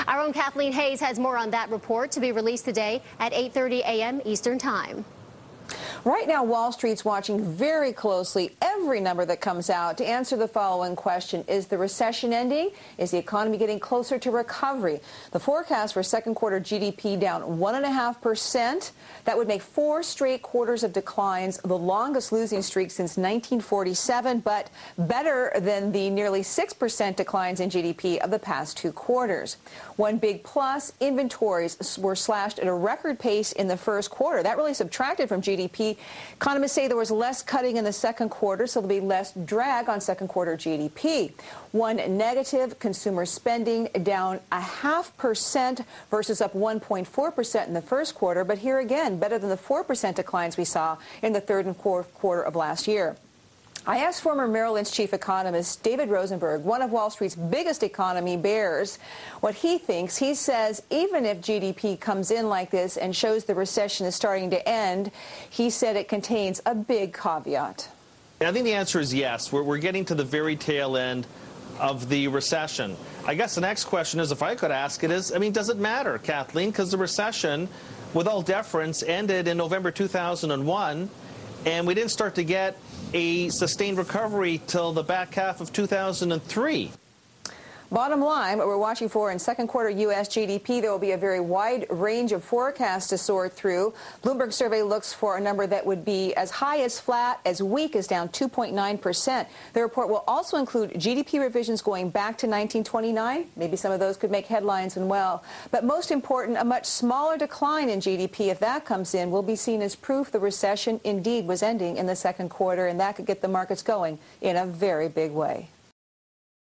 Our own Kathleen Hayes has more on that report to be released today at 8:30 a.m. Eastern Time. Right now, Wall Street's watching very closely every number that comes out to answer the following question. Is the recession ending? Is the economy getting closer to recovery? The forecast for second quarter GDP down 1.5%. That would make 4 straight quarters of declines, the longest losing streak since 1947, but better than the nearly 6% declines in GDP of the past 2 quarters. One big plus, inventories were slashed at a record pace in the first quarter. That really subtracted from GDP. Economists say there was less cutting in the second quarter, so there'll be less drag on second quarter GDP. One negative, consumer spending down 0.5% versus up 1.4% in the first quarter. But here again, better than the 4% declines we saw in the third and fourth quarter of last year. I asked former Merrill Lynch chief economist David Rosenberg, one of Wall Street's biggest economy bears, what he thinks. He says even if GDP comes in like this and shows the recession is starting to end, he said it contains a big caveat. I think the answer is yes. We're getting to the very tail end of the recession. I guess the next question is, if I could ask it, is, does it matter, Kathleen? Because the recession, with all deference, ended in November 2001, and we didn't start to get a sustained recovery till the back half of 2003. Bottom line, what we're watching for in second quarter U.S. GDP, there will be a very wide range of forecasts to sort through. Bloomberg survey looks for a number that would be as high as flat, as weak as down 2.9%. The report will also include GDP revisions going back to 1929. Maybe some of those could make headlines and well. But most important, a much smaller decline in GDP, if that comes in, will be seen as proof the recession indeed was ending in the second quarter, and that could get the markets going in a very big way.